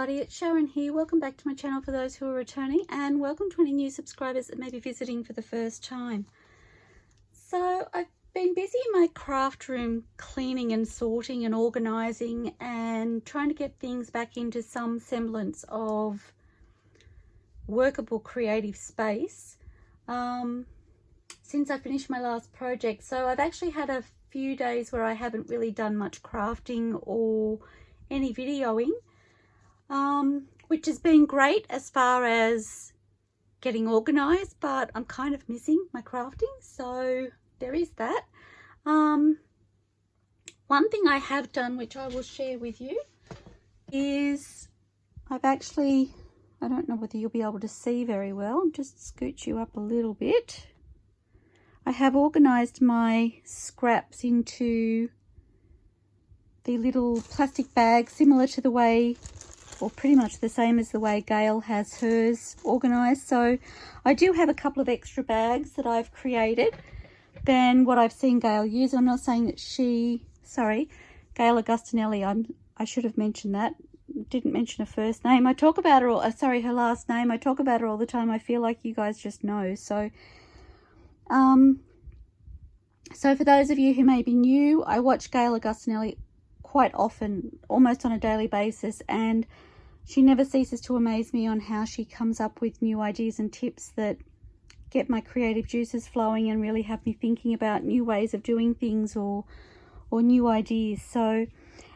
everybody, it's Sharon here. Welcome back to my channel for those who are returning, and welcome to any new subscribers that may be visiting for the first time. So I've been busy in my craft room cleaning and sorting and organising and trying to get things back into some semblance of workable creative space since I finished my last project. So I've actually had a few days where I haven't really done much crafting or any videoing, which has been great as far as getting organized, but I'm kind of missing my crafting, so there is that. One thing I have done, which I will share with you, is I don't know whether you'll be able to see very well, just scooch you up a little bit. I have organized my scraps into the little plastic bags, similar to the way, or pretty much the same as the way Gail has hers organised. So I do have a couple of extra bags that I've created than what I've seen Gail use. I'm not saying that Gail Augustinelli, I should have mentioned that. Didn't mention her first name. I talk about her, her last name. I talk about her all the time. I feel like you guys just know. So for those of you who may be new, I watch Gail Augustinelli quite often, almost on a daily basis, and she never ceases to amaze me on how she comes up with new ideas and tips that get my creative juices flowing and really have me thinking about new ways of doing things or new ideas. So,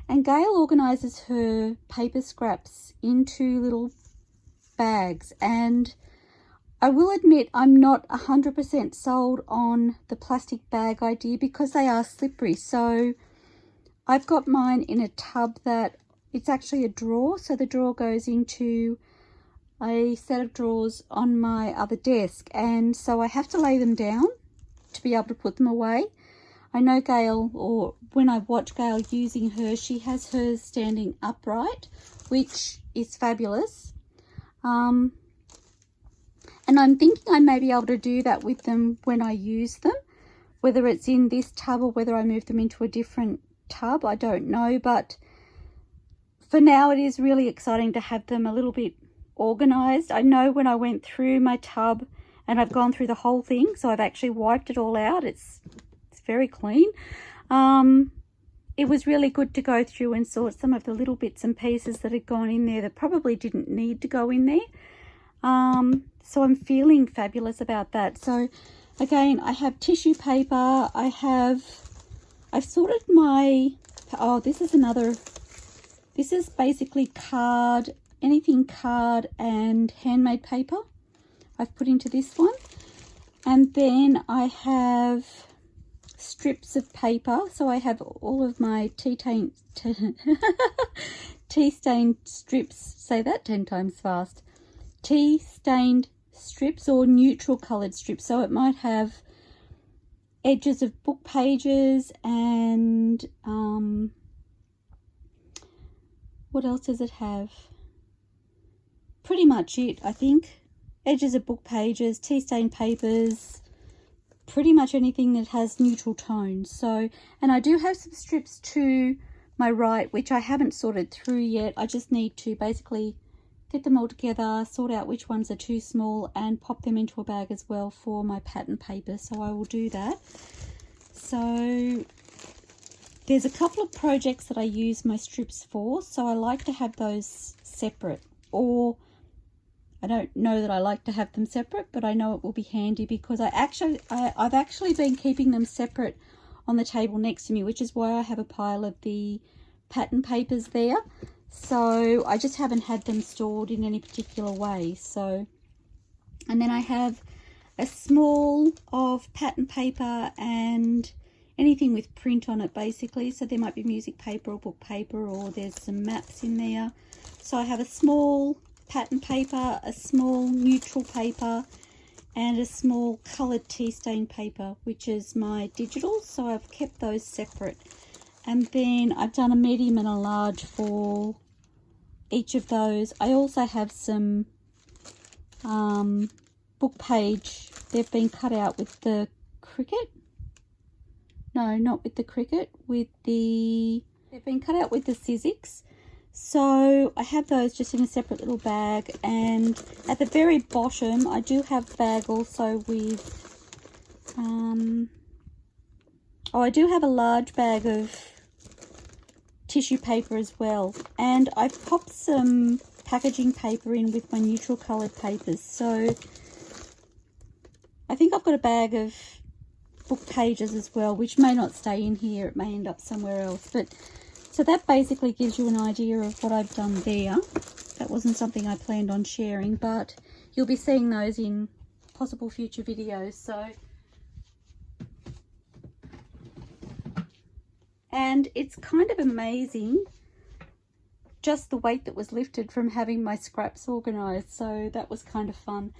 and Gail organizes her paper scraps into little bags, and I will admit I'm not 100% sold on the plastic bag idea because they are slippery. So I've got mine in a tub that it's actually a drawer. So the drawer goes into a set of drawers on my other desk. And so I have to lay them down to be able to put them away. I know Gail, or when I watch Gail using hers, she has hers standing upright, which is fabulous. And I'm thinking I may be able to do that with them when I use them, whether it's in this tub or whether I move them into a different tub, I don't know. But for now, it is really exciting to have them a little bit organized. I know when I went through my tub, and I've gone through the whole thing, so I've actually wiped it all out. It's very clean. It was really good to go through and sort some of the little bits and pieces that had gone in there that probably didn't need to go in there. So I'm feeling fabulous about that. So again, I have tissue paper. I've sorted my, this is basically card, anything card and handmade paper I've put into this one. And then I have strips of paper. So I have all of my tea stained strips, say that 10 times fast, tea stained strips or neutral coloured strips. So it might have edges of book pages and what else does it have? Pretty much it, I think. Edges of book pages, tea stained papers, pretty much anything that has neutral tones. So, and I do have some strips to my right which I haven't sorted through yet. I just need to basically get them all together, sort out which ones are too small, and pop them into a bag as well for my pattern paper. So I will do that. So there's a couple of projects that I use my strips for, so I like to have those separate, or I don't know that I like to have them separate, but I know it will be handy because I've actually been keeping them separate on the table next to me, which is why I have a pile of the pattern papers there. So I just haven't had them stored in any particular way. So, and then I have a small of pattern paper and anything with print on it basically. So there might be music paper or book paper, or there's some maps in there. So I have a small pattern paper, a small neutral paper, and a small coloured tea stain paper, which is my digital. So I've kept those separate. And then I've done a medium and a large for each of those. I also have some book page. They've been cut out with the Cricut. No, not with the Cricut. They've been cut out with the Sizzix. So I have those just in a separate little bag, and at the very bottom I do have a bag also with I do have a large bag of tissue paper as well, and I've popped some packaging paper in with my neutral coloured papers. So I think I've got a bag of book pages as well, which may not stay in here, it may end up somewhere else. But so that basically gives you an idea of what I've done there. That wasn't something I planned on sharing, but you'll be seeing those in possible future videos. So, and it's kind of amazing just the weight that was lifted from having my scraps organized. So that was kind of fun.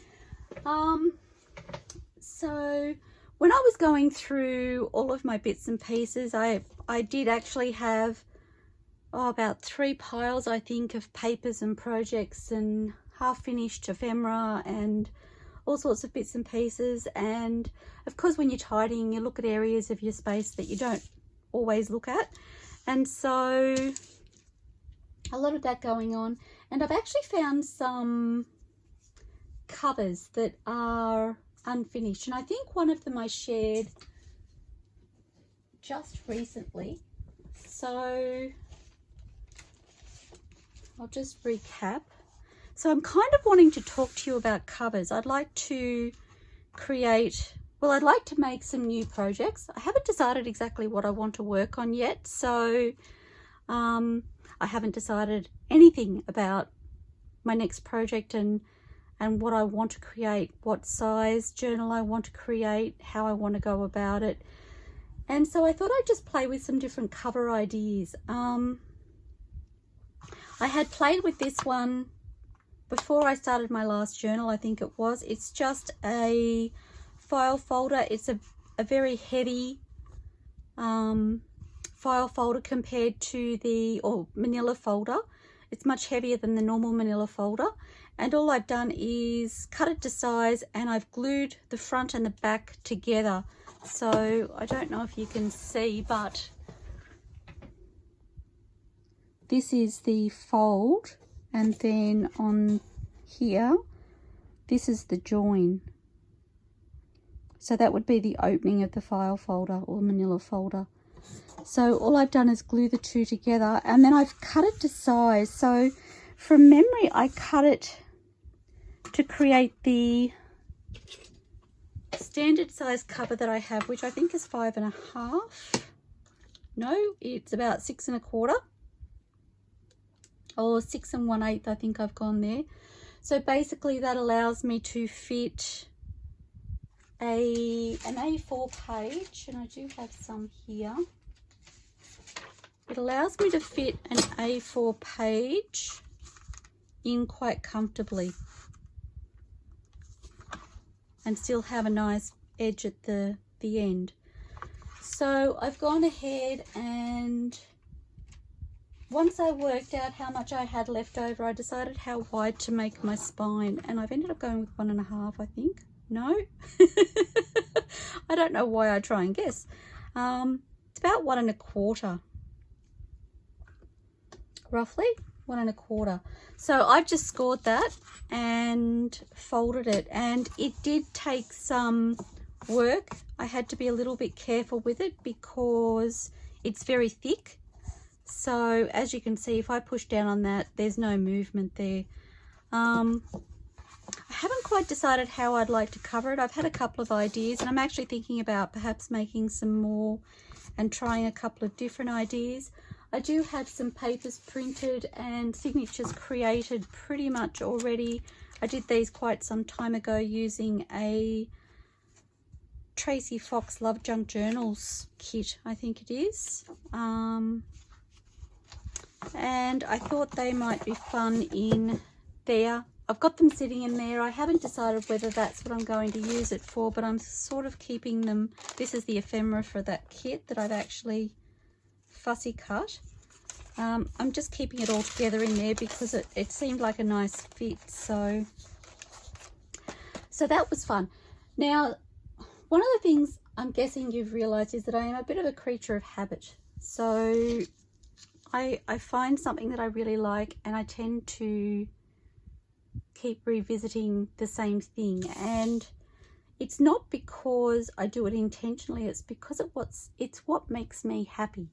So when I was going through all of my bits and pieces, I did actually have about 3 piles, I think, of papers and projects and half-finished ephemera and all sorts of bits and pieces. And of course, when you're tidying, you look at areas of your space that you don't always look at, and so a lot of that going on. And I've actually found some covers that are unfinished, and I think one of them I shared just recently. So I'll just recap. So I'm kind of wanting to talk to you about covers. I'd like to create, well, I'd like to make some new projects. I haven't decided exactly what I want to work on yet. So I haven't decided anything about my next project and what I want to create, what size journal I want to create, how I want to go about it. And so I thought I'd just play with some different cover ideas. I had played with this one before I started my last journal, I think it was. It's just a file folder. It's a very heavy file folder compared to the manila folder. It's much heavier than the normal manila folder. And all I've done is cut it to size, and I've glued the front and the back together. So I don't know if you can see, but this is the fold, and then on here, this is the join. So that would be the opening of the file folder or manila folder. So all I've done is glue the two together, and then I've cut it to size. So from memory, I cut it to create the standard size cover that I have, which I think is 5.5. No, it's about 6 1/4. Or 6 1/8, I think I've gone there. So basically that allows me to fit an A4 page, and I do have some here. It allows me to fit an A4 page in quite comfortably and still have a nice edge at the end. So I've gone ahead, and once I worked out how much I had left over, I decided how wide to make my spine, and I've ended up going with 1.5, I think. No, I don't know why I try and guess. It's about 1 1/4, roughly 1 1/4. So I've just scored that and folded it, and it did take some work. I had to be a little bit careful with it because it's very thick. So as you can see, if I push down on that, there's no movement there. I haven't quite decided how I'd like to cover it. I've had a couple of ideas, and I'm actually thinking about perhaps making some more and trying a couple of different ideas. I do have some papers printed and signatures created pretty much already. I did these quite some time ago using a Tracy Fox Love Junk Journals kit, I think it is. And I thought they might be fun in there. I've got them sitting in there. I haven't decided whether that's what I'm going to use it for, but I'm sort of keeping them. This is the ephemera for that kit that I've actually fussy cut. I'm just keeping it all together in there because it seemed like a nice fit. So that was fun. Now, one of the things I'm guessing you've realized is that I am a bit of a creature of habit. So I find something that I really like, and I tend to keep revisiting the same thing. And it's not because I do it intentionally, it's because it's what makes me happy.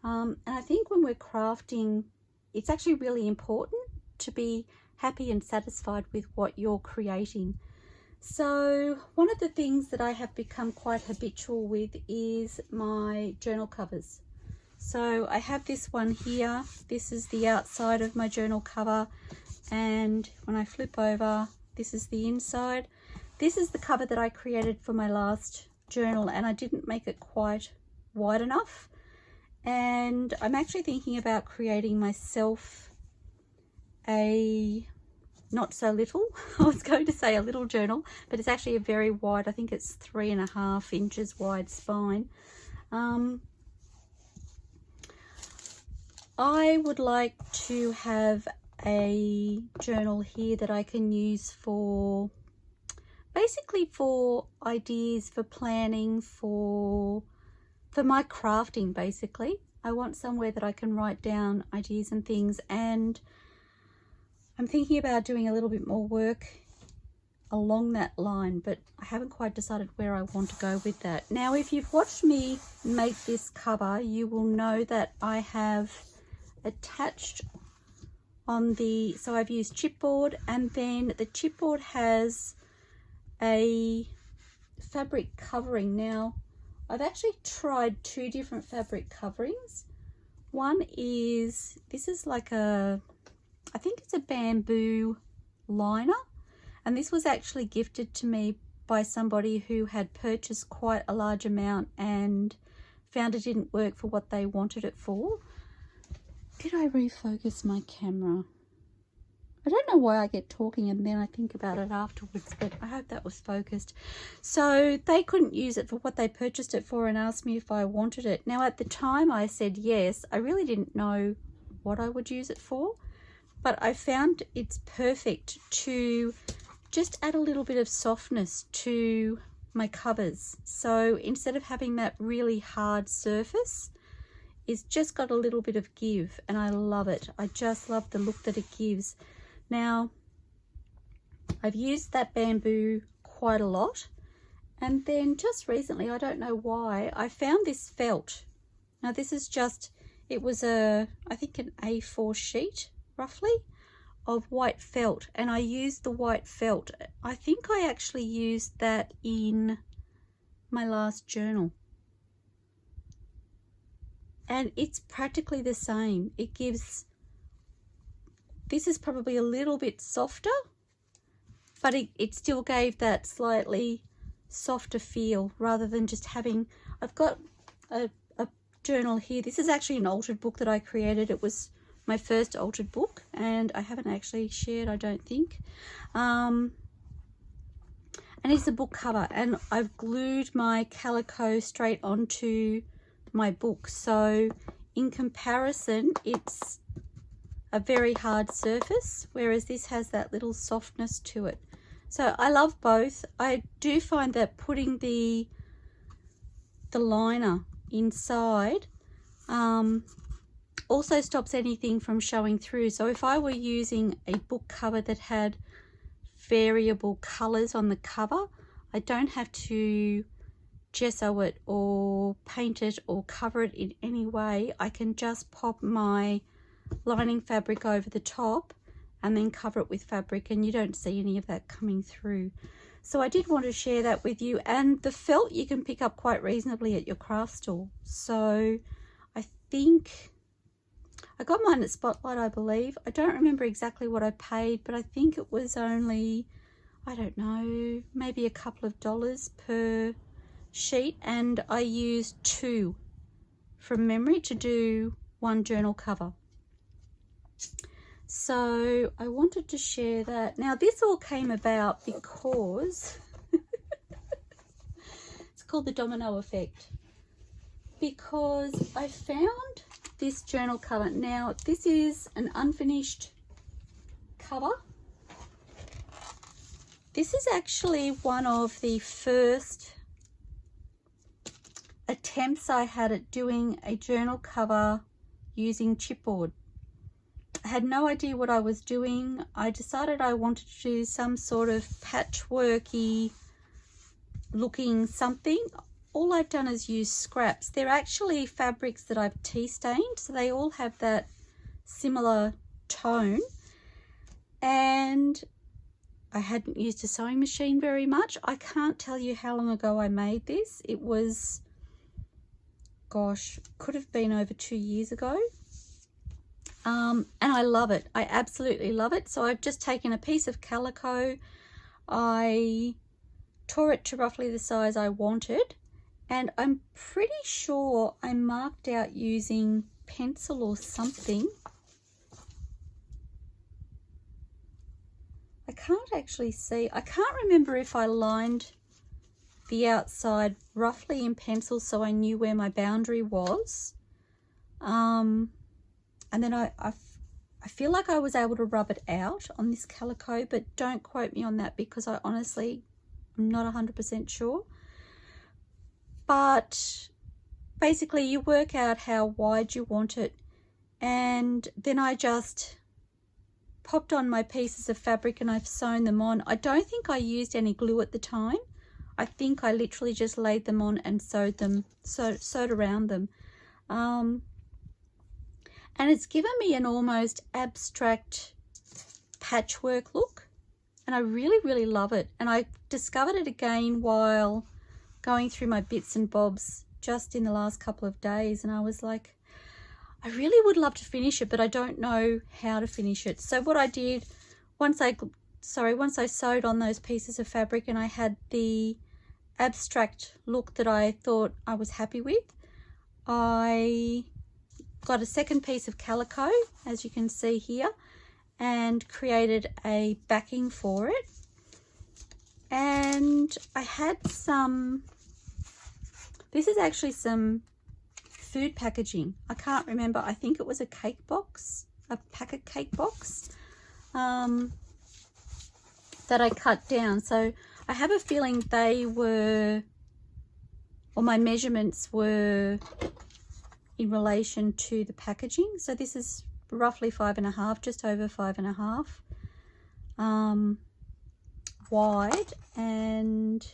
And I think when we're crafting, it's actually really important to be happy and satisfied with what you're creating. So one of the things that I have become quite habitual with is my journal covers. So I have this one here. This is the outside of my journal cover, and when I flip over, this is the inside. This is the cover that I created for my last journal, and I didn't make it quite wide enough. And I'm actually thinking about creating myself a not so little, I was going to say a little journal, but it's actually a very wide, I think it's 3.5 inches wide spine. I would like to have a journal here that I can use for basically for ideas, for planning, for my crafting. Basically I want somewhere that I can write down ideas and things, and I'm thinking about doing a little bit more work along that line, but I haven't quite decided where I want to go with that. Now, if you've watched me make this cover, you will know that I have attached on the, so I've used chipboard, and then the chipboard has a fabric covering. Now, I've actually tried 2 different fabric coverings. One is, this is like a, I think it's a bamboo liner, and this was actually gifted to me by somebody who had purchased quite a large amount and found it didn't work for what they wanted it for. Did I refocus my camera? I don't know why I get talking and then I think about it afterwards, but I hope that was focused. So they couldn't use it for what they purchased it for and asked me if I wanted it. Now, at the time I said yes. I really didn't know what I would use it for, but I found it's perfect to just add a little bit of softness to my covers. So instead of having that really hard surface, it's just got a little bit of give, and I love it. I just love the look that it gives. Now, I've used that bamboo quite a lot, and then just recently, I don't know why, I found this felt. Now this is just, it was I think an A4 sheet roughly of white felt, and I used the white felt. I think I actually used that in my last journal, and it's practically the same. It gives, this is probably a little bit softer, but it still gave that slightly softer feel rather than just having, I've got a journal here. This is actually an altered book that I created. It was my first altered book, and I haven't actually shared, I don't think. And it's a book cover, and I've glued my calico straight onto my book. So in comparison, it's a very hard surface, whereas this has that little softness to it. So I love both. I do find that putting the liner inside also stops anything from showing through. So if I were using a book cover that had variable colors on the cover, I don't have to gesso it or paint it or cover it in any way. I can just pop my lining fabric over the top and then cover it with fabric, and you don't see any of that coming through. So I did want to share that with you. And the felt you can pick up quite reasonably at your craft store. So I think I got mine at Spotlight, I believe. I don't remember exactly what I paid, but I think it was only, I don't know, maybe a couple of dollars per sheet, and I used 2 from memory to do one journal cover. So I wanted to share that. Now this all came about because it's called the domino effect, because I found this journal cover. Now this is an unfinished cover. This is actually one of the first attempts I had at doing a journal cover using chipboard. I had no idea what I was doing. I decided I wanted to do some sort of patchworky looking something. All I've done is use scraps. They're actually fabrics that I've tea stained, so they all have that similar tone. And I hadn't used a sewing machine very much. I can't tell you how long ago I made this. It was, gosh, could have been over 2 years ago. And I love it. I absolutely love it. So I've just taken a piece of calico. I tore it to roughly the size I wanted. And I'm pretty sure I marked out using pencil or something. I can't actually see. I can't remember if I lined the outside roughly in pencil so I knew where my boundary was. And then I feel like I was able to rub it out on this calico, but don't quote me on that because I honestly am not 100% sure. But basically you work out how wide you want it, and then I just popped on my pieces of fabric and I've sewn them on. I don't think I used any glue at the time. I think I literally just laid them on and sewed around them. And it's given me an almost abstract patchwork look, and I really, really love it. And I discovered it again while going through my bits and bobs just in the last couple of days, and I was like, I really would love to finish it, but I don't know how to finish it. So what I did, once I sewed on those pieces of fabric and I had the abstract look that I thought I was happy with, I got a second piece of calico, as you can see here, and created a backing for it. And I had some, this is actually some food packaging. I can't remember. I think it was a cake box, a packet cake box that I cut down. So I have a feeling they were, or my measurements were in relation to the packaging. So this is roughly 5.5, just over 5.5 wide, and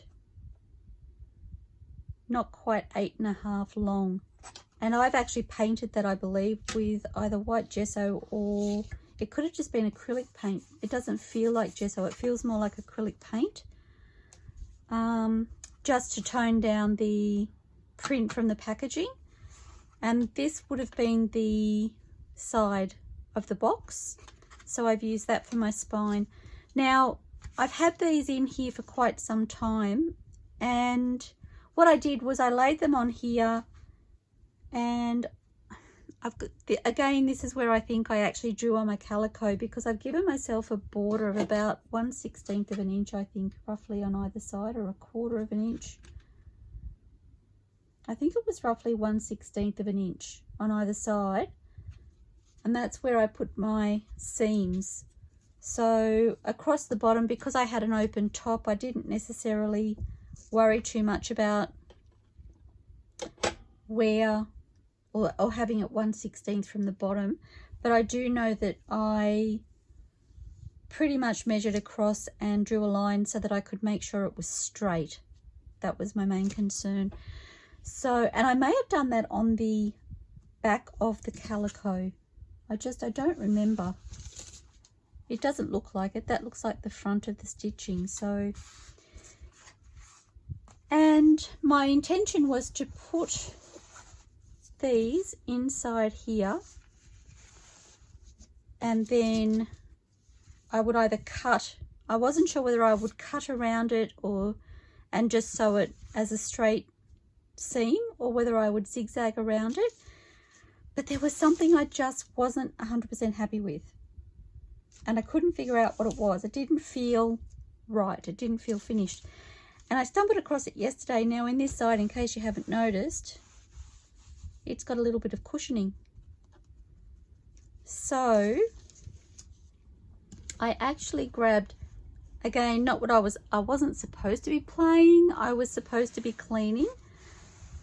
not quite 8.5 long. And I've actually painted that, I believe, with either white gesso or it could have just been acrylic paint. It doesn't feel like gesso, it feels more like acrylic paint, just to tone down the print from the packaging. And this would have been the side of the box, so I've used that for my spine. Now I've had these in here for quite some time, and what I did was I laid them on here, and I've got again, this is where I think I actually drew on my calico, because I've given myself a border of about 1/16 of an inch, I think, roughly on either side, or 1/4 of an inch. I think it was roughly 1/16 of an inch on either side, and that's where I put my seams. So across the bottom, because I had an open top, I didn't necessarily worry too much about where or having it 1/16 from the bottom, but I do know that I pretty much measured across and drew a line so that I could make sure it was straight. That was my main concern. So, and I may have done that on the back of the calico. I don't remember. It doesn't look like it. That looks like the front of the stitching. So, and my intention was to put these inside here, and then I would either cut, I wasn't sure whether I would cut around it and just sew it as a straight seam, or whether I would zigzag around it. But there was something I just wasn't 100% happy with, and I couldn't figure out what it was. It didn't feel right. It didn't feel finished. And I stumbled across it yesterday. Now in this side, in case you haven't noticed, it's got a little bit of cushioning. So I actually grabbed, again, not what I wasn't supposed to be playing. I was supposed to be cleaning.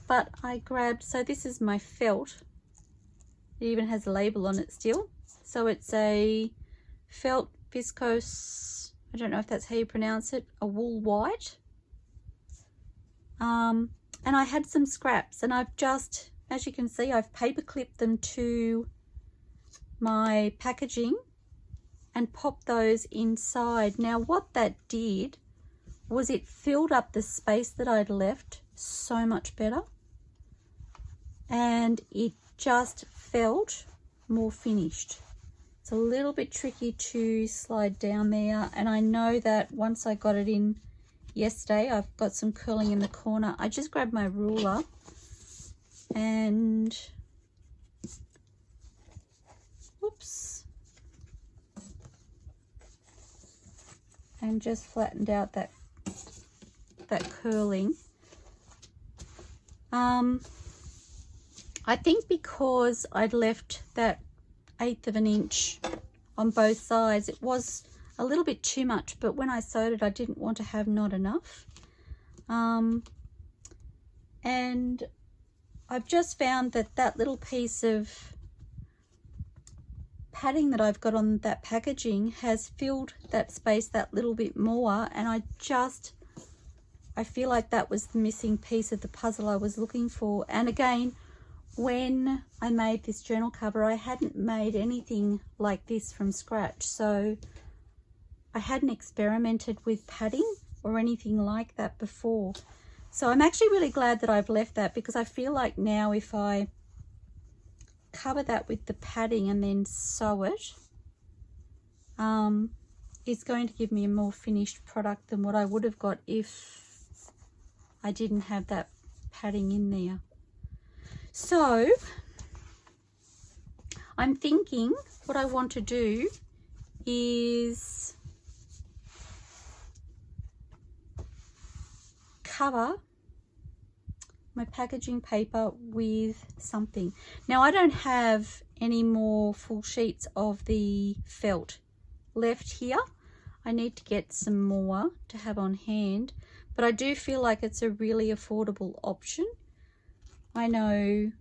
But I grabbed, so this is my felt, It even has a label on it still. So it's a felt viscose, I don't know if that's how you pronounce it, a wool white. And I had some scraps, and I've just, as you can see, I've paper clipped them to my packaging and popped those inside. Now what that did was it filled up the space that I'd left so much better, and it just felt more finished. It's a little bit tricky to slide down there, and I know that once I got it in yesterday, I've got some curling in the corner. I just grabbed my ruler and whoops, and just flattened out that curling. I think because I'd left that 1/8 of an inch on both sides, it was a little bit too much, but when I sewed it, I didn't want to have not enough. And I've just found that that little piece of padding that I've got on that packaging has filled that space that little bit more, and I feel like that was the missing piece of the puzzle I was looking for. And again, when I made this journal cover, I hadn't made anything like this from scratch, so I hadn't experimented with padding or anything like that before. So I'm actually really glad that I've left that, because I feel like now if I cover that with the padding and then sew it, it's going to give me a more finished product than what I would have got if I didn't have that padding in there. So I'm thinking what I want to do is cover my packaging paper with something. Now I don't have any more full sheets of the felt left here. I need to get some more to have on hand, but I do feel like it's a really affordable option. I know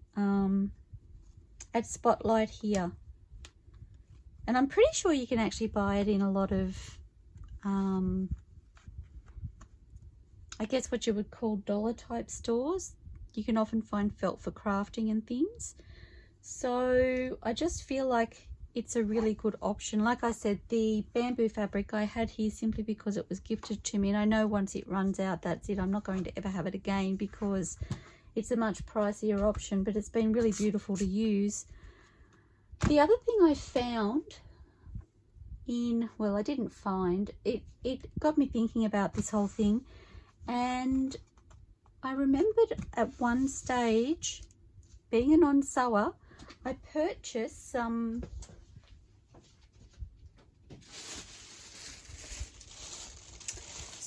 at Spotlight here, and I'm pretty sure you can actually buy it in a lot of I guess what you would call dollar type stores. You can often find felt for crafting and things. So I just feel like it's a really good option. Like I said, the bamboo fabric I had here simply because it was gifted to me, and I know once it runs out, that's it. I'm not going to ever have it again because it's a much pricier option, but it's been really beautiful to use. The other thing I found in, well, I didn't find, it got me thinking about this whole thing, and I remembered at one stage, being a non-sewer, I purchased some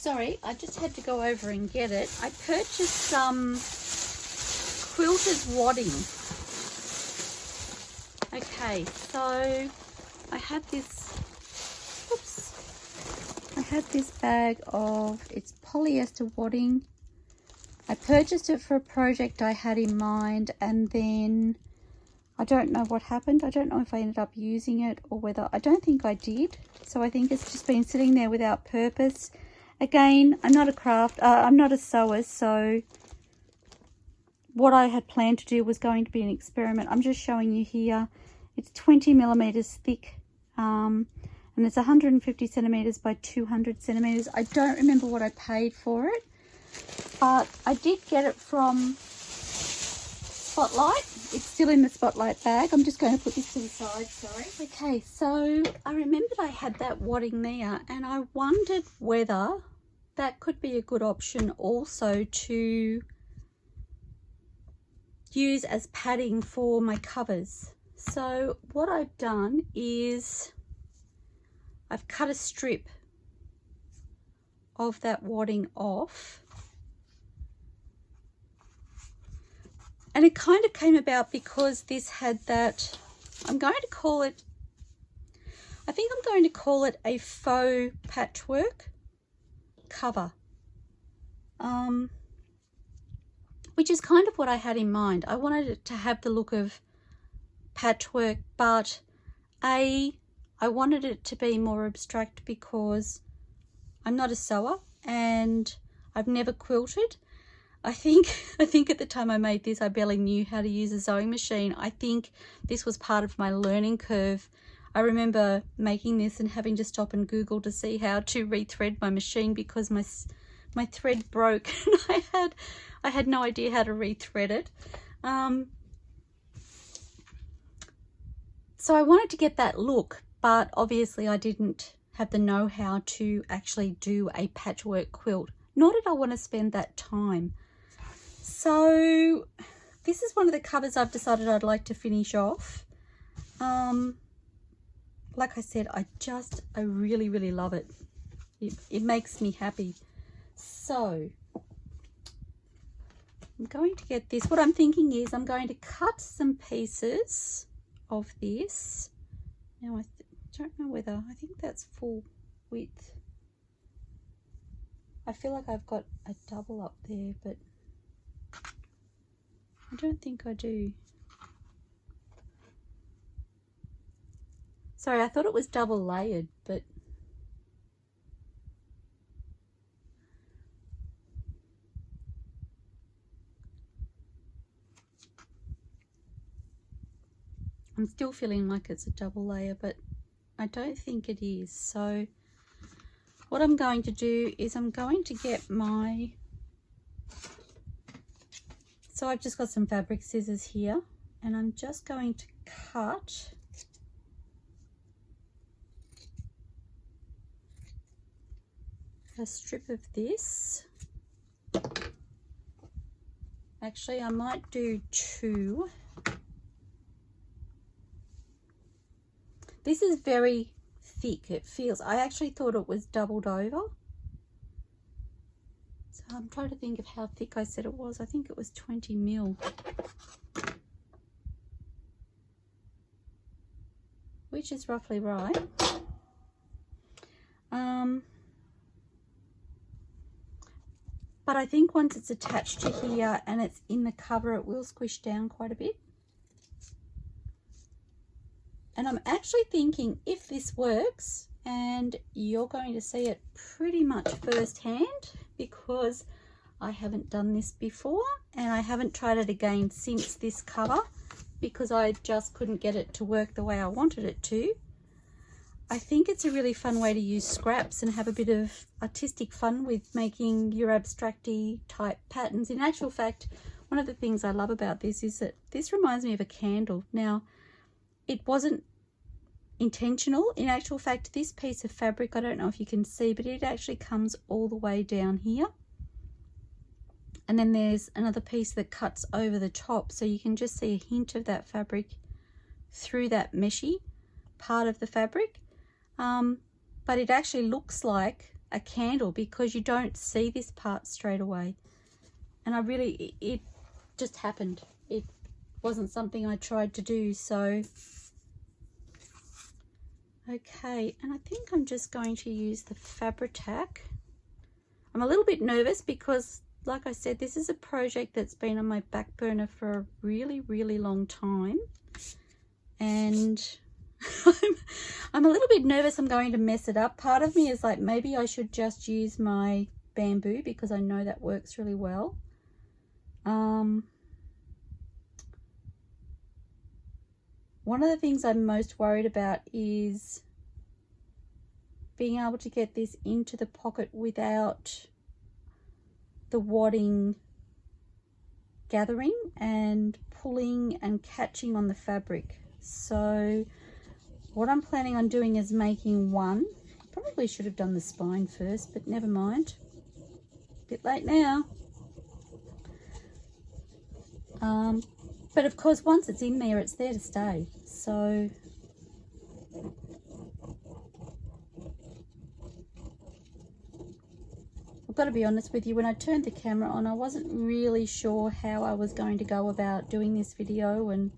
sorry, I just had to go over and get it. I purchased some quilter's wadding. Okay, so I had this, oops, I had this bag of, it's polyester wadding. I purchased it for a project I had in mind, and then I don't know what happened. I don't know if I ended up using it or whether, I don't think I did. So I think it's just been sitting there without purpose. Again, I'm not a sewer, so what I had planned to do was going to be an experiment. I'm just showing you here. It's 20 millimeters thick, and it's 150 centimeters by 200 centimeters. I don't remember what I paid for it, but I did get it from Spotlight. It's still in the Spotlight bag. I'm just going to put this to the side, sorry. Okay, so I remembered I had that wadding there, and I wondered whether that could be a good option also to use as padding for my covers. So what I've done is I've cut a strip of that wadding off, and it kind of came about because this had that, I think I'm going to call it a faux patchwork cover, which is kind of what I had in mind. I wanted it to have the look of patchwork, but I wanted it to be more abstract because I'm not a sewer and I've never quilted. I think at the time I made this, I barely knew how to use a sewing machine. I think this was part of my learning curve. I remember making this and having to stop and Google to see how to rethread my machine because my thread broke and I had no idea how to rethread it. So I wanted to get that look, but obviously I didn't have the know-how to actually do a patchwork quilt, nor did I want to spend that time. So this is one of the covers I've decided I'd like to finish off. Like I said, I really, really love it. It makes me happy. So I'm going to get this. What I'm thinking is I'm going to cut some pieces of this. Now I don't know whether, I think that's full width. I feel like I've got a double up there, but I don't think I do. Sorry, I thought it was double layered, but I'm still feeling like it's a double layer, but I don't think it is. So what I'm going to do is I'm going to get my, so I've just got some fabric scissors here and I'm just going to cut a strip of this. Actually, I might do two. This is very thick. It feels, I actually thought it was doubled over. So I'm trying to think of how thick I said it was. I think it was 20 mil. Which is roughly right. But I think once it's attached to here and it's in the cover, it will squish down quite a bit. And I'm actually thinking if this works, and you're going to see it pretty much firsthand because I haven't done this before and I haven't tried it again since this cover because I just couldn't get it to work the way I wanted it to. I think it's a really fun way to use scraps and have a bit of artistic fun with making your abstract-y type patterns. In actual fact, one of the things I love about this is that this reminds me of a candle. Now, it wasn't intentional. In actual fact, this piece of fabric, I don't know if you can see, but it actually comes all the way down here. And then there's another piece that cuts over the top. So you can just see a hint of that fabric through that meshy part of the fabric. But it actually looks like a candle because you don't see this part straight away. And it just happened. It wasn't something I tried to do. So, okay. And I think I'm just going to use the Fabri-Tac. I'm a little bit nervous because, like I said, this is a project that's been on my back burner for a really, really long time. And I'm a little bit nervous I'm going to mess it up. Part of me is like, maybe I should just use my bamboo because I know that works really well. One of the things I'm most worried about is being able to get this into the pocket without the wadding gathering and pulling and catching on the fabric. So what I'm planning on doing is making one. Probably should have done the spine first, but never mind. Bit late now. But of course, once it's in there, it's there to stay. So I've got to be honest with you, when I turned the camera on, I wasn't really sure how I was going to go about doing this video and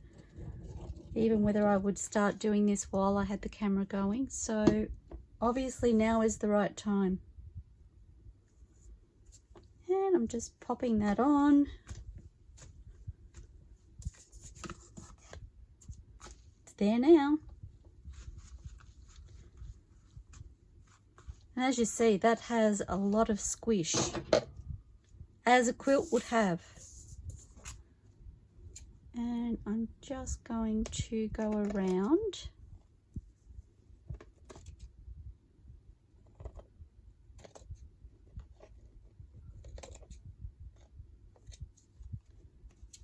even whether I would start doing this while I had the camera going. So obviously now is the right time. And I'm just popping that on. there now. And as you see, that has a lot of squish, as a quilt would have. And I'm just going to go around.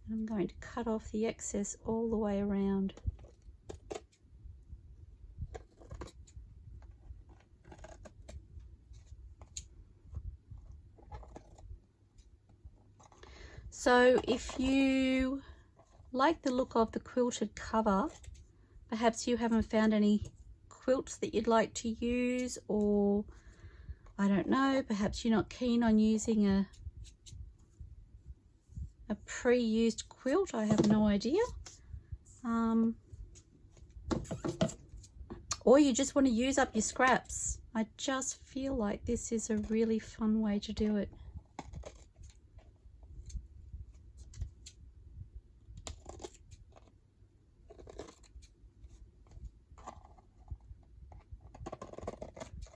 I'm going to cut off the excess all the way around. So if you like the look of the quilted cover, perhaps you haven't found any quilts that you'd like to use, or I don't know, perhaps you're not keen on using a pre-used quilt, I have no idea. Or you just want to use up your scraps. I just feel like this is a really fun way to do it.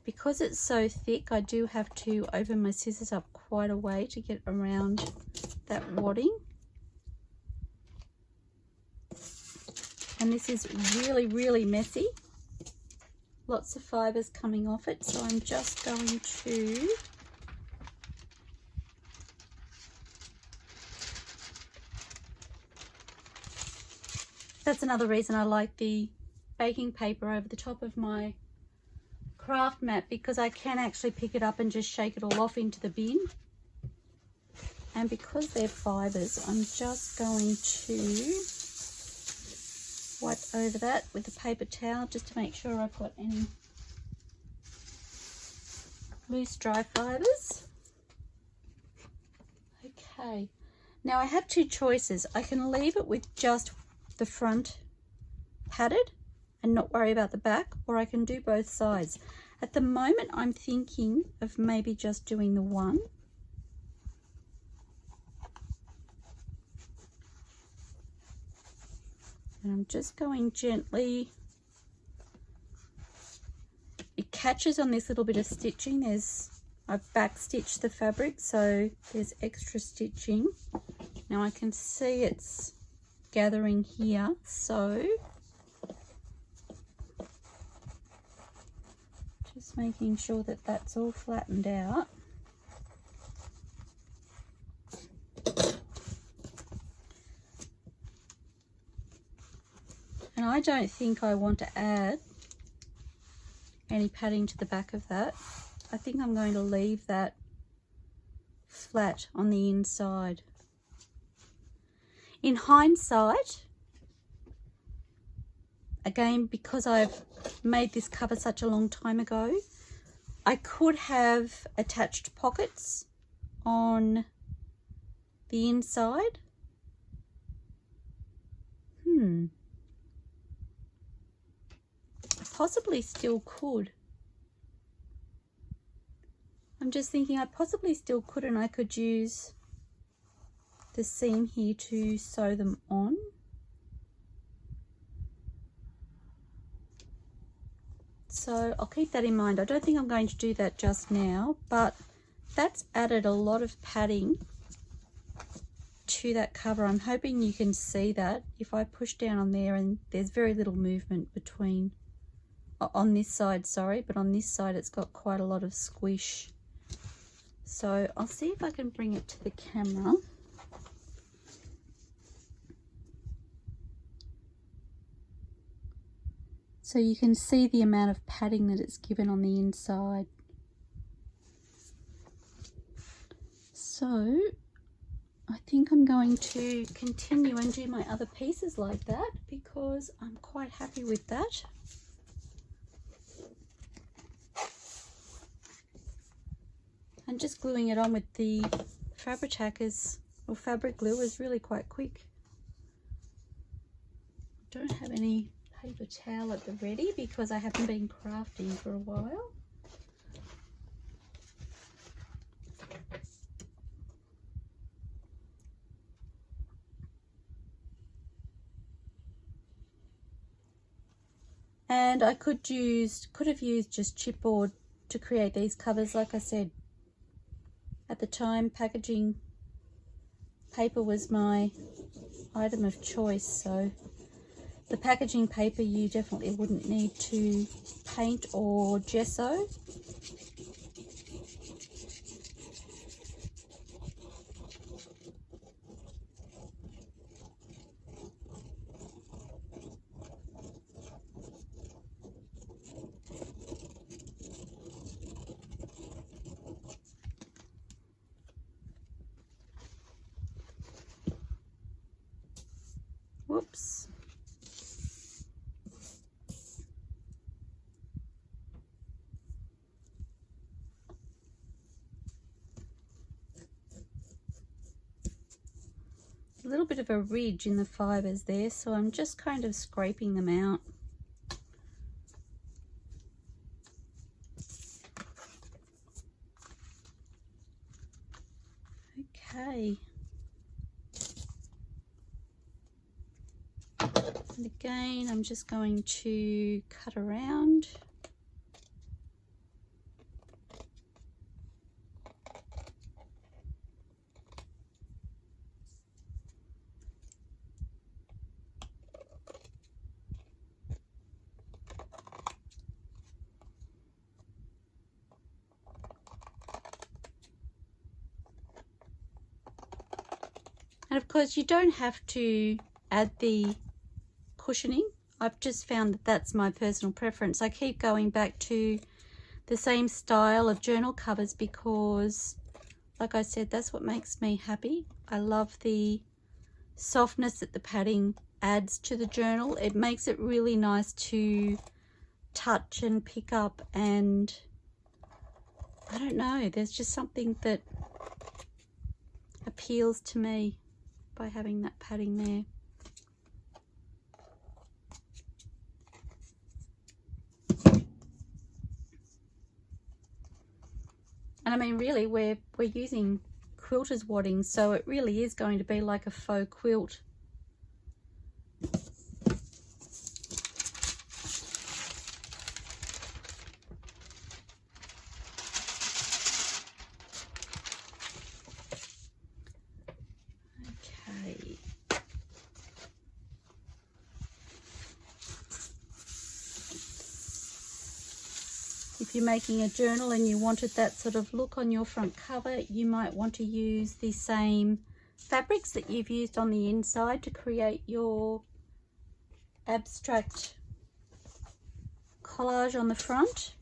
Because it's so thick, I do have to open my scissors up quite a way to get around that wadding. And this is really, really messy. Lots of fibres coming off it, so I'm just going to that's another reason I like the baking paper over the top of my craft mat, because I can actually pick it up and just shake it all off into the bin. And because they're fibres, I'm just going to wipe over that with a paper towel just to make sure I've got any loose dry fibres. Okay, now I have two choices. I can leave it with just the front padded and not worry about the back, or I can do both sides. At the moment I'm thinking of maybe just doing the one. And I'm just going gently. It catches on this little bit of stitching. I've back stitched the fabric, so there's extra stitching. Now I can see it's gathering here, so just making sure that that's all flattened out. And I don't think I want to add any padding to the back of that. I think I'm going to leave that flat on the inside. In hindsight, again, because I've made this cover such a long time ago, I could have attached pockets on the inside. I possibly still could. I'm just thinking I possibly still could, and I could use the seam here to sew them on. So I'll keep that in mind. I don't think I'm going to do that just now, but that's added a lot of padding to that cover. I'm hoping you can see that. If I push down on there, and there's very little movement between, on this side, sorry, but on this side it's got quite a lot of squish. So I'll see if I can bring it to the camera. So you can see the amount of padding that it's given on the inside. So I think I'm going to continue and do my other pieces like that, because I'm quite happy with that. And just gluing it on with the Fabri-Tac or fabric glue is really quite quick. I don't have any paper towel at the ready because I haven't been crafting for a while. And I could have used just chipboard to create these covers. Like I said, at the time, packaging paper was my item of choice, so the packaging paper you definitely wouldn't need to paint or gesso. Whoops. A little bit of a ridge in the fibers there, so I'm just kind of scraping them out. Okay. And again, I'm just going to cut around. And of course, you don't have to add the cushioning. I've just found that that's my personal preference. I keep going back to the same style of journal covers because, like I said, that's what makes me happy. I love the softness that the padding adds to the journal. It makes it really nice to touch and pick up, and I don't know, there's just something that appeals to me by having that padding there. And I mean, really, we're using quilter's wadding, so it really is going to be like a faux quilt. Okay. If you're making a journal and you wanted that sort of look on your front cover, you might want to use the same fabrics that you've used on the inside to create your abstract collage on the front.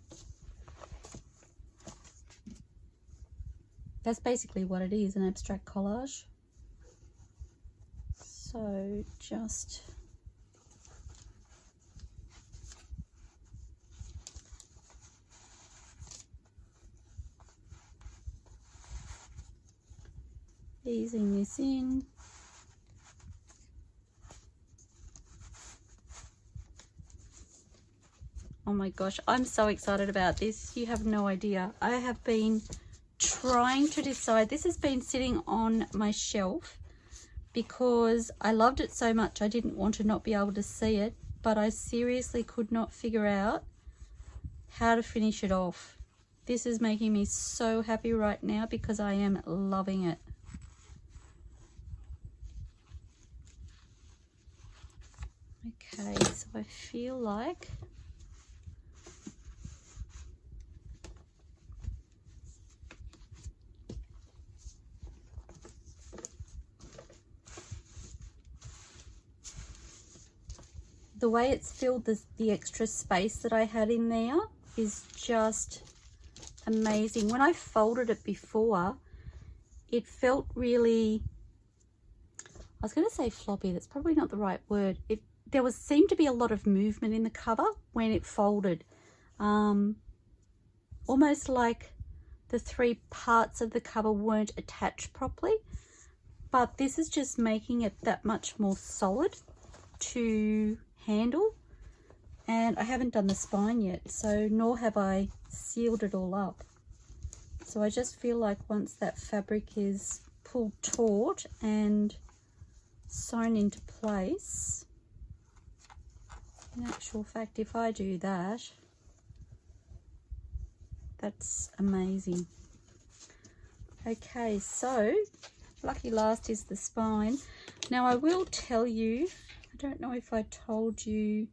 That's basically what it is, an abstract collage. So just easing this in. Oh my gosh, I'm so excited about this. You have no idea. I have been trying to decide. This has been sitting on my shelf because I loved it so much. I didn't want to not be able to see it, but I seriously could not figure out how to finish it off. This is making me so happy right now because I am loving it. Okay, so I feel like the way it's filled the extra space that I had in there is just amazing. When I folded it before, it felt really, I was going to say floppy, that's probably not the right word. There seemed to be a lot of movement in the cover when it folded. Almost like the three parts of the cover weren't attached properly. But this is just making it that much more solid to handle. And I haven't done the spine yet, so nor have I sealed it all up. So I just feel like once that fabric is pulled taut and sewn into place, In actual fact, if I do that, that's amazing. Okay, so lucky last is the spine. Now I will tell you, I don't know if I told you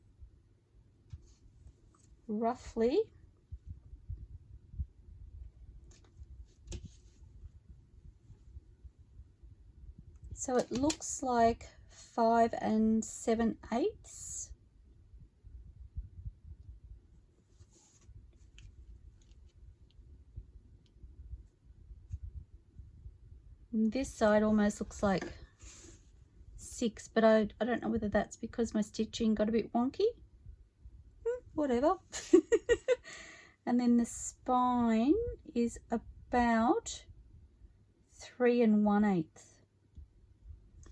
roughly, so it looks like 5 7/8. And this side almost looks like 6, but I don't know whether that's because my stitching got a bit wonky. Whatever. And then the spine is about 3 1/8.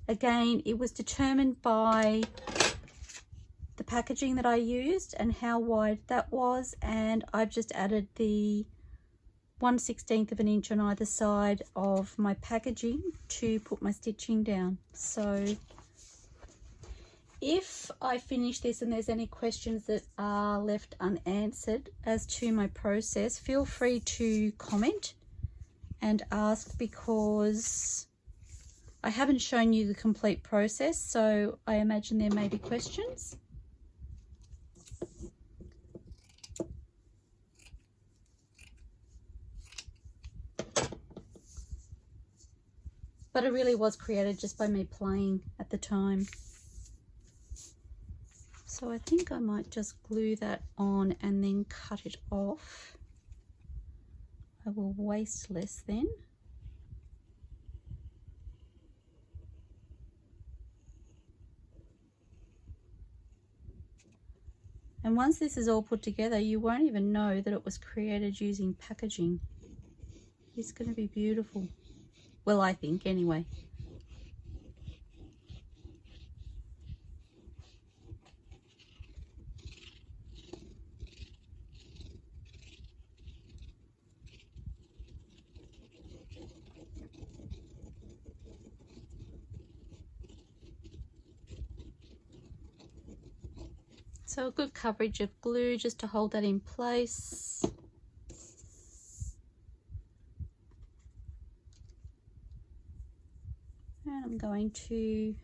Again, it was determined by the packaging that I used and how wide that was, and I've just added the 1/16 of an inch on either side of my packaging to put my stitching down. So if I finish this and there's any questions that are left unanswered as to my process, feel free to comment and ask, because I haven't shown you the complete process, so I imagine there may be questions. But it really was created just by me playing at the time. So I think I might just glue that on and then cut it off. I will waste less then. And once this is all put together, you won't even know that it was created using packaging. It's going to be beautiful. Well, I think anyway. So a good coverage of glue just to hold that in place. And I'm going to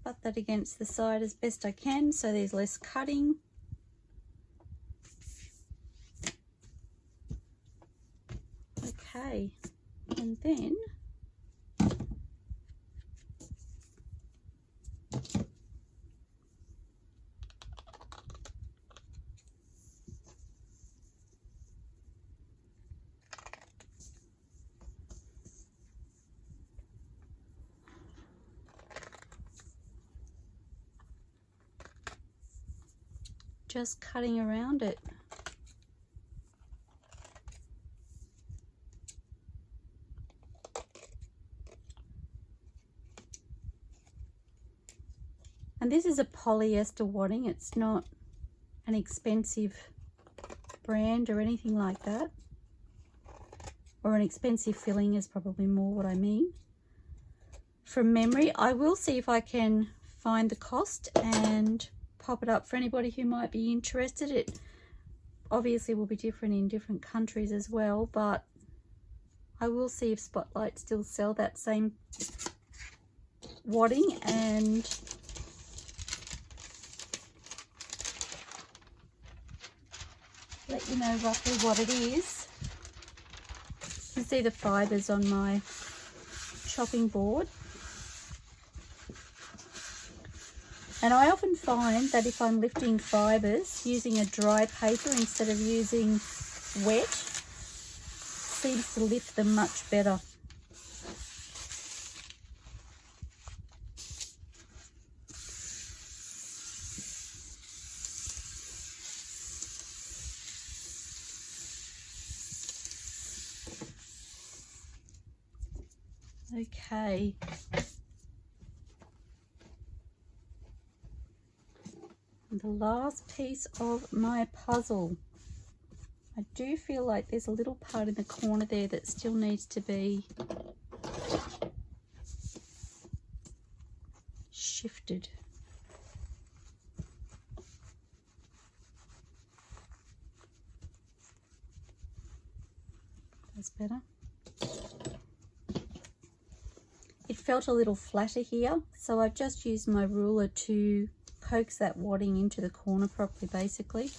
butt that against the side as best I can so there's less cutting. Okay, and then just cutting around it. And this is a polyester wadding. It's not an expensive brand or anything like that. Or an expensive filling is probably more what I mean. From memory, I will see if I can find the cost and pop it up for anybody who might be interested. It obviously will be different in different countries as well, but I will see if Spotlight still sell that same wadding and let you know roughly what it is. You can see the fibres on my chopping board. And I often find that if I'm lifting fibres, using a dry paper instead of using wet seems to lift them much better. Okay. And the last piece of my puzzle. I do feel like there's a little part in the corner there that still needs to be shifted. better. It felt a little flatter here, so I've just used my ruler to coax that wadding into the corner properly, basically.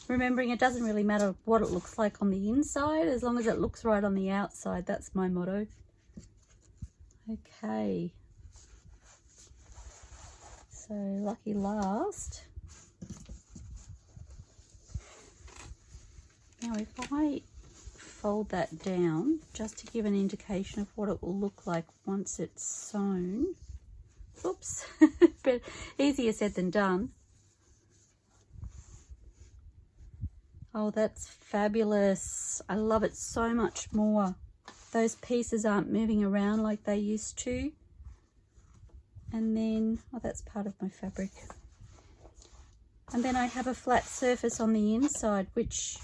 Remembering it doesn't really matter what it looks like on the inside, as long as it looks right on the outside. That's my motto. Okay. So lucky last. Now if I fold that down just to give an indication of what it will look like once it's sewn. Oops, but easier said than done. Oh, that's fabulous. I love it so much more. Those pieces aren't moving around like they used to. And then, oh, that's part of my fabric. And then I have a flat surface on the inside, which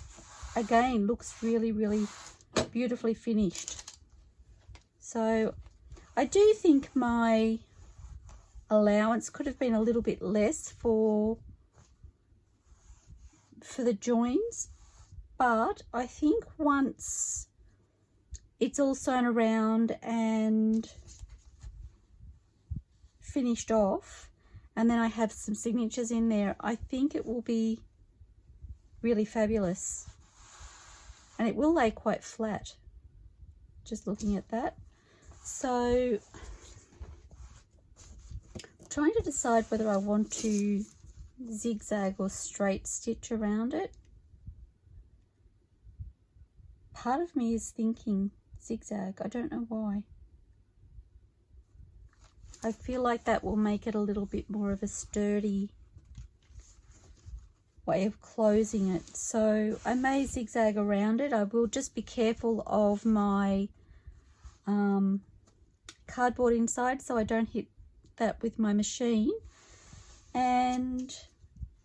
again looks really, really beautifully finished. So I do think my allowance could have been a little bit less for the joins, but I think once it's all sewn around and finished off, and then I have some signatures in there, I think it will be really fabulous, and it will lay quite flat, just looking at that. So I'm trying to decide whether I want to zigzag or straight stitch around it. Part of me is thinking zigzag. I don't know why. I feel like that will make it a little bit more of a sturdy way of closing it. So I may zigzag around it. I will just be careful of my cardboard inside so I don't hit that with my machine. And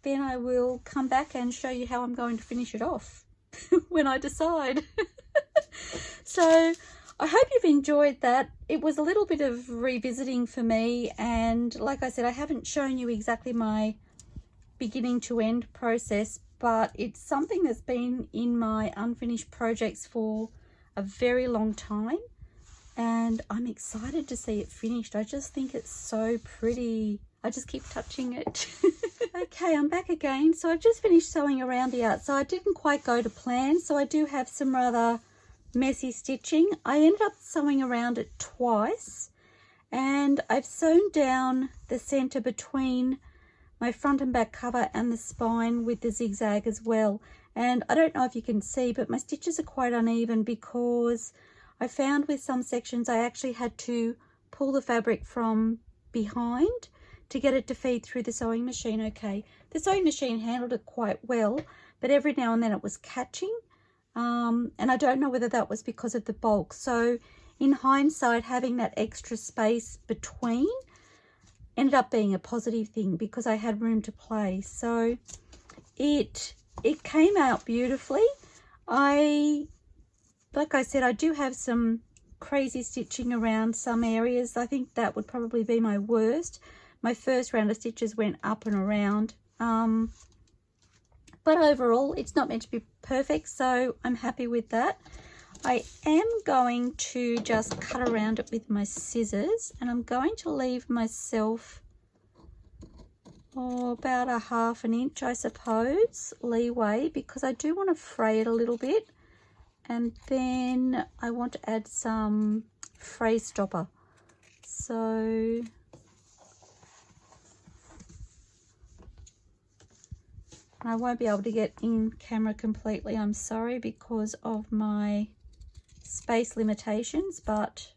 then I will come back and show you how I'm going to finish it off when I decide. So I hope you've enjoyed that. It was a little bit of revisiting for me, and like I said, I haven't shown you exactly my beginning to end process, but it's something that's been in my unfinished projects for a very long time, and I'm excited to see it finished. I just think it's so pretty. I just keep touching it. Okay, I'm back again. So I've just finished sewing around the outside. Didn't quite go to plan, so I do have some rather messy stitching. I ended up sewing around it twice, and I've sewn down the center between my front and back cover and the spine with the zigzag as well. And I don't know if you can see, but my stitches are quite uneven because I found with some sections I actually had to pull the fabric from behind to get it to feed through the sewing machine okay. The sewing machine handled it quite well, but every now and then it was catching. And I don't know whether that was because of the bulk. So in hindsight, having that extra space between ended up being a positive thing because I had room to play. So it came out beautifully. Like I said, I do have some crazy stitching around some areas. I think that would probably be my worst. My first round of stitches went up and around. But overall, it's not meant to be perfect, so I'm happy with that. I am going to just cut around it with my scissors, and I'm going to leave myself about a ½ inch, I suppose, leeway, because I do want to fray it a little bit, and then I want to add some fray stopper. So I won't be able to get in camera completely, I'm sorry, because of my space limitations, but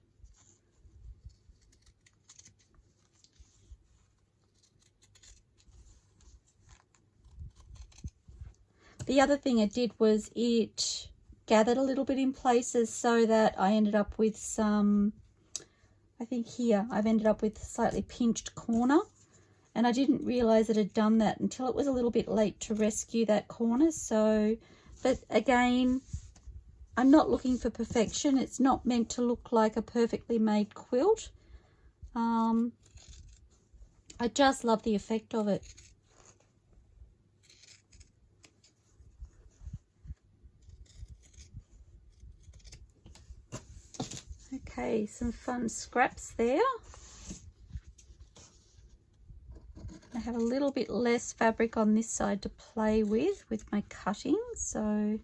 the other thing it did was it gathered a little bit in places so that I ended up with some, I think here, I've ended up with a slightly pinched corner. And I didn't realize it had done that until it was a little bit late to rescue that corner. So, but again, I'm not looking for perfection. It's not meant to look like a perfectly made quilt. I just love the effect of it. Okay, some fun scraps there. I have a little bit less fabric on this side to play with my cutting, so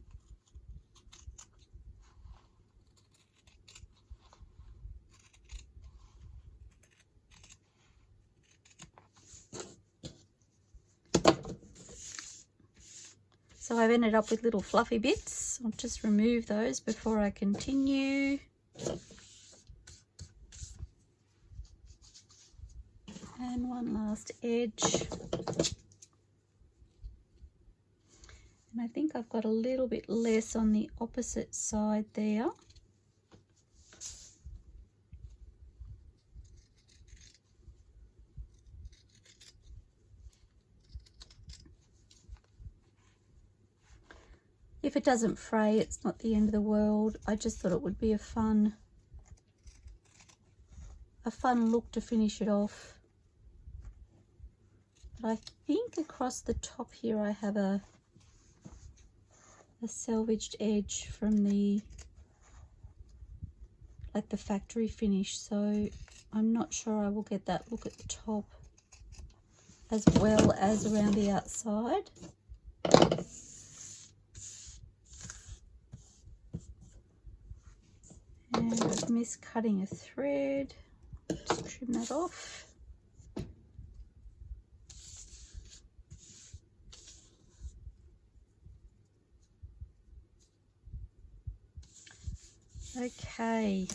I've ended up with little fluffy bits. I'll just remove those before I continue. And one last edge. And I think I've got a little bit less on the opposite side there. If it doesn't fray, it's not the end of the world. I just thought it would be a fun look to finish it off. But I think across the top here I have a selvaged edge from the factory finish, so I'm not sure I will get that look at the top as well as around the outside. And I've missed cutting a thread. Just trim that off. Okay.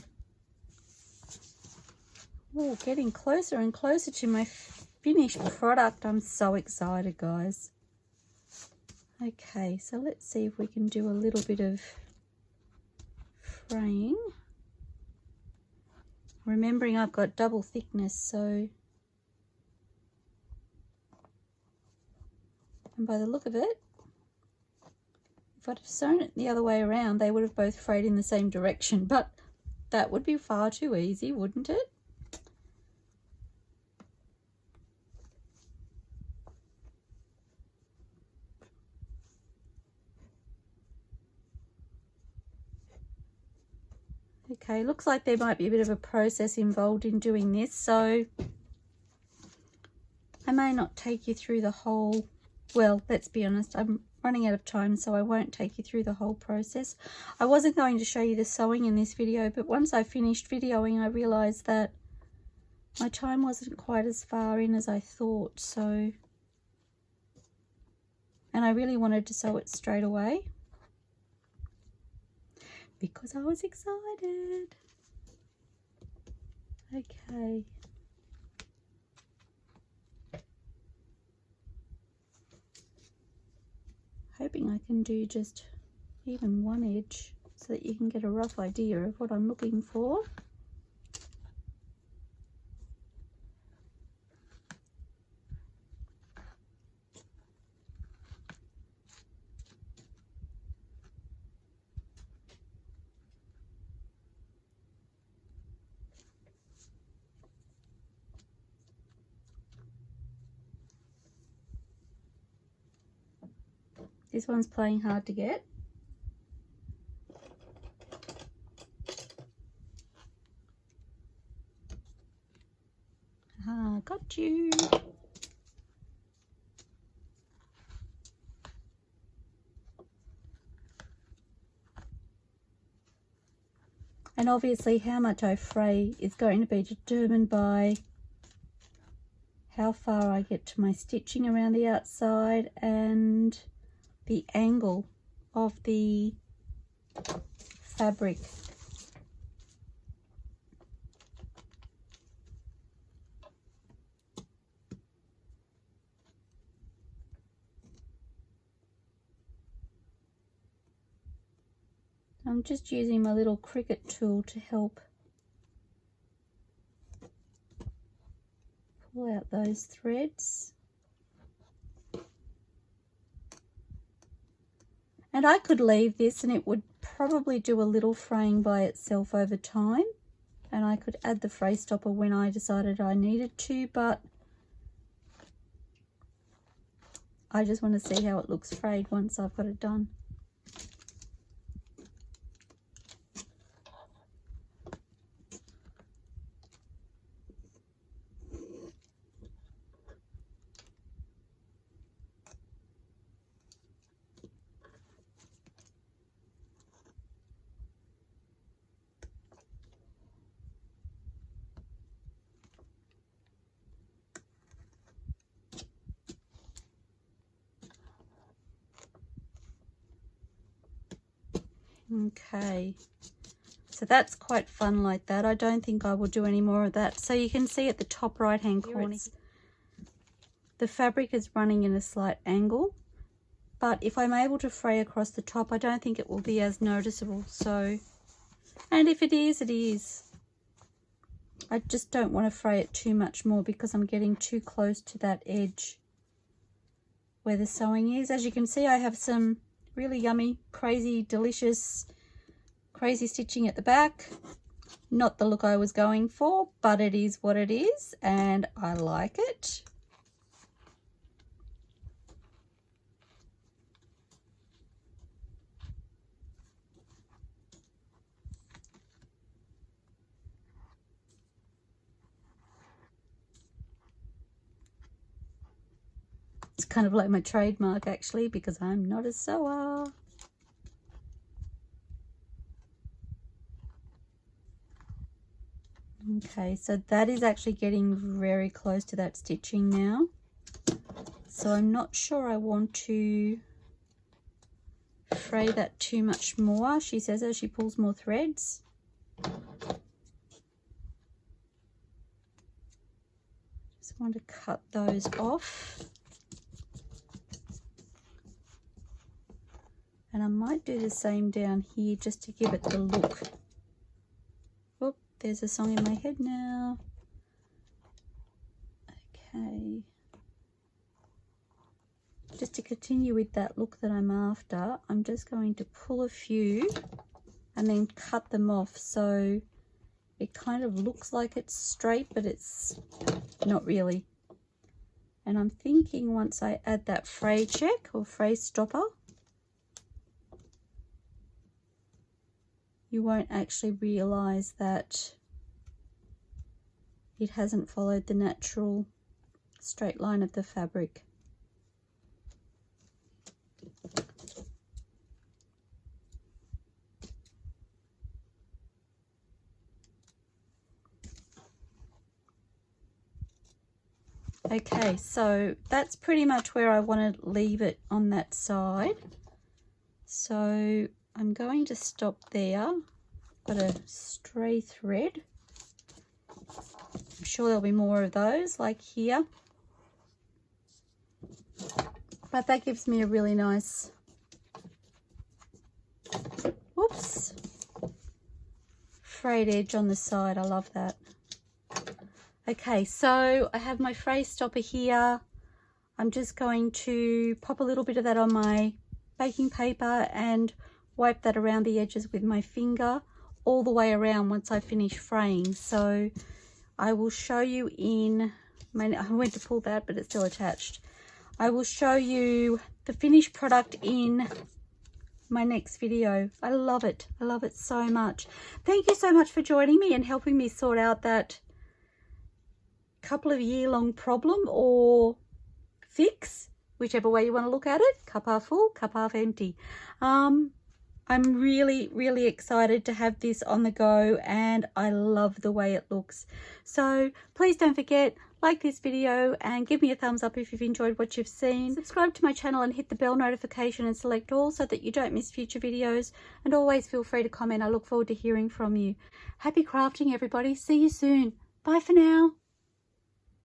Oh, getting closer and closer to my finished product. I'm so excited, guys. Okay, so let's see if we can do a little bit of fraying. Remembering I've got double thickness, so, and by the look of it, if I'd have sewn it the other way around, they would have both frayed in the same direction, but that would be far too easy, wouldn't it? Okay, looks like there might be a bit of a process involved in doing this, so I may not take you through the whole, well, let's be honest, I'm running out of time, so I won't take you through the whole process. I wasn't going to show you the sewing in this video, but once I finished videoing, I realized that my time wasn't quite as far in as I thought, so, and I really wanted to sew it straight away because I was excited. Okay. Hoping I can do just even one edge so that you can get a rough idea of what I'm looking for. This one's playing hard to get. Ah, got you. And obviously how much I fray is going to be determined by how far I get to my stitching around the outside and the angle of the fabric. I'm just using my little Cricut tool to help pull out those threads. And I could leave this and it would probably do a little fraying by itself over time. And I could add the fray stopper when I decided I needed to, but I just want to see how it looks frayed once I've got it done. Okay, so that's quite fun like that. I don't think I will do any more of that. So you can see at the top right hand corner, the fabric is running in a slight angle, but if I'm able to fray across the top, I don't think it will be as noticeable. So, and if it is, it is. I just don't want to fray it too much more because I'm getting too close to that edge where the sewing is. As you can see, I have some really yummy, crazy, delicious, crazy stitching at the back. Not the look I was going for, but it is what it is and I like it. It's kind of like my trademark actually, because I'm not a sewer. Okay, so that is actually getting very close to that stitching now. So I'm not sure I want to fray that too much more, she says as she pulls more threads. Just want to cut those off. And I might do the same down here just to give it the look. Oh, there's a song in my head now. Okay. Just to continue with that look that I'm after, I'm just going to pull a few and then cut them off so it kind of looks like it's straight, but it's not really. And I'm thinking once I add that fray check or fray stopper, you won't actually realize that it hasn't followed the natural straight line of the fabric. Okay, so that's pretty much where I want to leave it on that side. So I'm going to stop there. Got a stray thread. I'm sure there'll be more of those like here. But that gives me a really nice, whoops, frayed edge on the side. I love that. Okay, so I have my fray stopper here. I'm just going to pop a little bit of that on my baking paper and wipe that around the edges with my finger all the way around once I finish fraying. So I will show you in I went to pull that, but it's still attached. I will show you the finished product in my next video. I love it. I love it so much. Thank you so much for joining me and helping me sort out that couple of year-long problem or fix, whichever way you want to look at it. Cup half full, cup half empty. I'm really excited to have this on the go and I love the way it looks. So please don't forget, like this video and give me a thumbs up if you've enjoyed what you've seen. Subscribe to my channel and hit the bell notification and select all so that you don't miss future videos, and always feel free to comment. I look forward to hearing from you. Happy crafting everybody. See you soon. Bye for now.